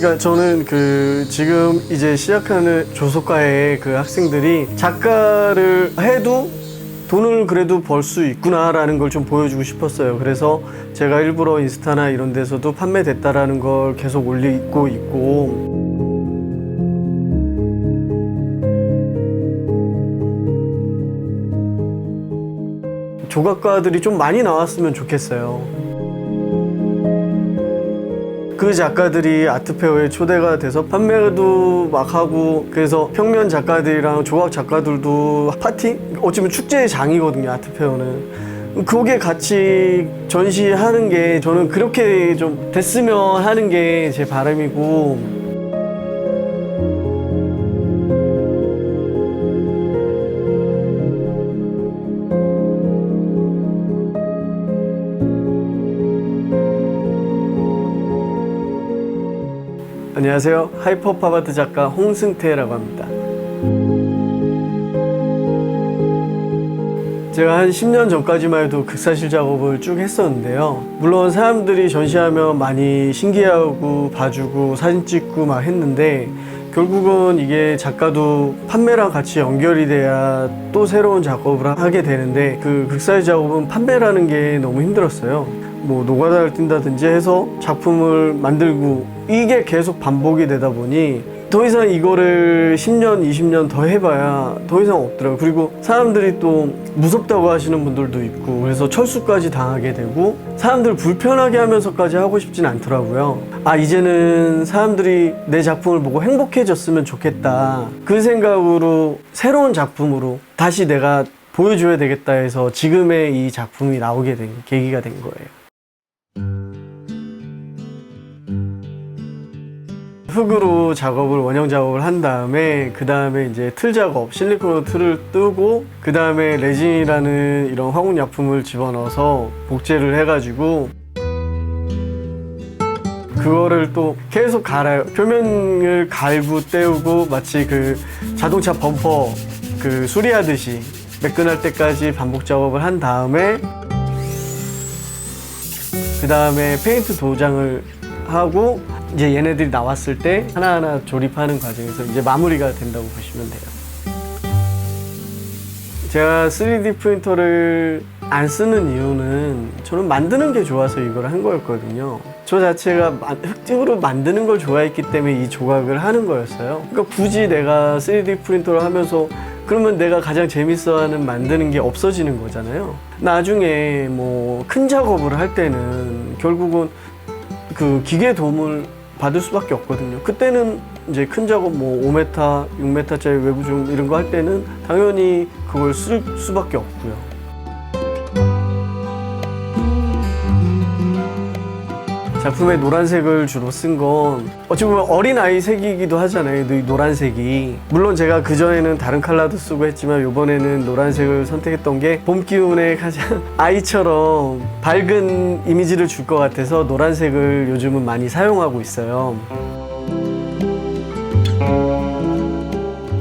그러니까 저는 지금 이제 시작하는 조속과의 학생들이 작가를 해도 돈을 그래도 벌 수 있구나라는 걸 좀 보여주고 싶었어요. 그래서 제가 일부러 인스타나 이런 데서도 판매됐다라는 걸 계속 올리고 있고. 조각가들이 좀 많이 나왔으면 좋겠어요. 그 작가들이 아트페어에 초대가 돼서 판매도 막 하고, 그래서 평면 작가들이랑 조각 작가들도 파티? 어쩌면 축제의 장이거든요, 아트페어는. 거기에 같이 전시하는 게 저는 그렇게 좀 됐으면 하는 게 제 바람이고. 안녕하세요. 하이퍼 팝아트 작가 홍승태라고 합니다. 제가 한 10년 전까지만 해도 극사실 작업을 쭉 했었는데요. 물론 사람들이 전시하면 많이 신기해하고 봐주고 사진 찍고 막 했는데, 결국은 이게 작가도 판매랑 같이 연결이 돼야 또 새로운 작업을 하게 되는데, 그 극사실 작업은 판매라는 게 너무 힘들었어요. 뭐 노가다를 뛴다든지 해서 작품을 만들고, 이게 계속 반복이 되다 보니 더 이상 이거를 10년, 20년 더 해봐야 더 이상 없더라고요. 그리고 사람들이 또 무섭다고 하시는 분들도 있고, 그래서 철수까지 당하게 되고, 사람들 불편하게 하면서까지 하고 싶진 않더라고요. 아, 이제는 사람들이 내 작품을 보고 행복해졌으면 좋겠다, 그 생각으로 새로운 작품으로 다시 내가 보여줘야 되겠다 해서 지금의 이 작품이 나오게 된 계기가 된 거예요. 흙으로 원형 작업을 한 다음에, 그 다음에 이제 틀 작업, 실리콘으로 틀을 뜨고, 그 다음에 레진이라는 이런 화공약품을 집어넣어서 복제를 해가지고 그거를 또 계속 갈아요. 표면을 갈고 떼우고, 마치 자동차 범퍼 수리하듯이 매끈할 때까지 반복 작업을 한 다음에, 그 다음에 페인트 도장을 하고, 이제 얘네들이 나왔을 때 하나하나 조립하는 과정에서 이제 마무리가 된다고 보시면 돼요. 제가 3D 프린터를 안 쓰는 이유는, 저는 만드는 게 좋아서 이걸 한 거였거든요. 저 자체가 흙으로 만드는 걸 좋아했기 때문에 이 조각을 하는 거였어요. 그러니까 굳이 내가 3D 프린터를 하면서 그러면 내가 가장 재밌어하는 만드는 게 없어지는 거잖아요. 나중에 뭐 큰 작업을 할 때는 결국은 기계 도움을 받을 수밖에 없거든요. 그때는 이제 큰 작업, 뭐 5m, 6m짜리 외부 좀 이런 거 할 때는 당연히 그걸 쓸 수밖에 없고요. 작품에 노란색을 주로 쓴 건 어찌 보면 어린아이 색이기도 하잖아요, 이 노란색이. 물론 제가 그전에는 다른 컬러도 쓰고 했지만 이번에는 노란색을 선택했던 게 봄 기운에 가장 아이처럼 밝은 이미지를 줄 것 같아서 노란색을 요즘은 많이 사용하고 있어요.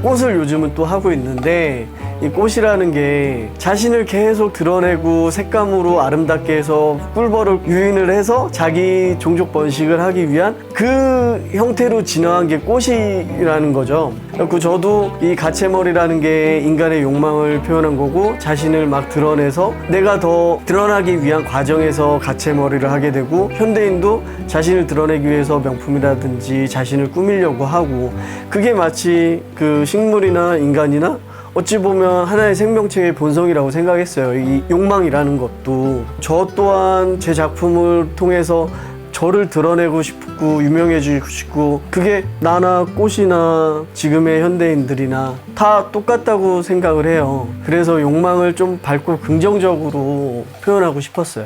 꽃을 요즘은 또 하고 있는데, 이 꽃이라는 게 자신을 계속 드러내고 색감으로 아름답게 해서 꿀벌을 유인을 해서 자기 종족 번식을 하기 위한 그 형태로 진화한 게 꽃이라는 거죠. 그래서 저도 이 가채머리라는 게 인간의 욕망을 표현한 거고, 자신을 막 드러내서 내가 더 드러나기 위한 과정에서 가채머리를 하게 되고, 현대인도 자신을 드러내기 위해서 명품이라든지 자신을 꾸미려고 하고, 그게 마치 식물이나 인간이나 어찌 보면 하나의 생명체의 본성이라고 생각했어요. 이 욕망이라는 것도. 저 또한 제 작품을 통해서 저를 드러내고 싶고 유명해지고 싶고, 그게 나나 꽃이나 지금의 현대인들이나 다 똑같다고 생각을 해요. 그래서 욕망을 좀 밝고 긍정적으로 표현하고 싶었어요.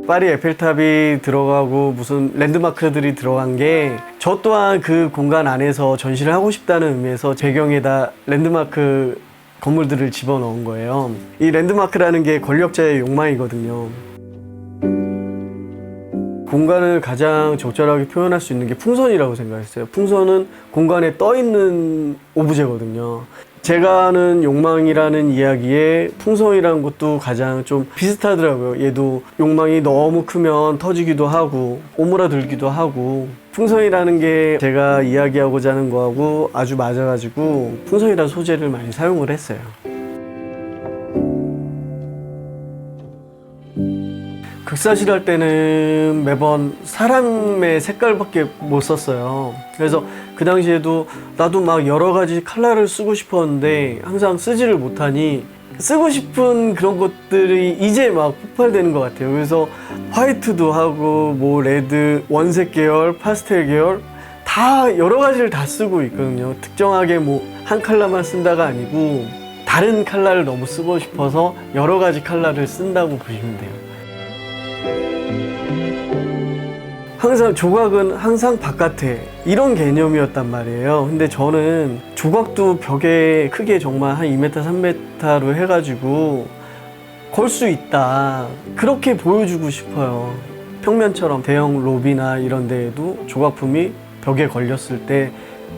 파리 에펠탑이 들어가고 무슨 랜드마크들이 들어간 게, 저 또한 그 공간 안에서 전시를 하고 싶다는 의미에서 배경에다 랜드마크 건물들을 집어넣은 거예요. 이 랜드마크라는 게 권력자의 욕망이거든요. 공간을 가장 적절하게 표현할 수 있는 게 풍선이라고 생각했어요. 풍선은 공간에 떠 있는 오브제거든요. 제가 하는 욕망이라는 이야기에 풍성이라는 것도 가장 좀 비슷하더라고요. 얘도 욕망이 너무 크면 터지기도 하고 오므라들기도 하고, 풍성이라는 게 제가 이야기하고자 하는 거하고 아주 맞아가지고 풍성이라는 소재를 많이 사용을 했어요. 극사실 할 때는 매번 사람의 색깔밖에 못 썼어요. 그래서 그 당시에도 나도 막 여러 가지 컬러를 쓰고 싶었는데 항상 쓰지를 못하니 쓰고 싶은 그런 것들이 이제 막 폭발되는 것 같아요. 그래서 화이트도 하고 뭐 레드, 원색 계열, 파스텔 계열 다 여러 가지를 다 쓰고 있거든요. 특정하게 뭐 한 컬러만 쓴다가 아니고 다른 컬러를 너무 쓰고 싶어서 여러 가지 컬러를 쓴다고 보시면 돼요. 항상 조각은 항상 바깥에 이런 개념이었단 말이에요. 근데 저는 조각도 벽에 크게 정말 한 2m, 3m로 해가지고 걸 수 있다, 그렇게 보여주고 싶어요. 평면처럼 대형 로비나 이런 데에도 조각품이 벽에 걸렸을 때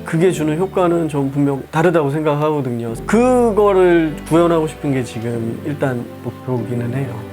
그게 주는 효과는 전 분명 다르다고 생각하거든요. 그거를 구현하고 싶은 게 지금 일단 목표기는 해요.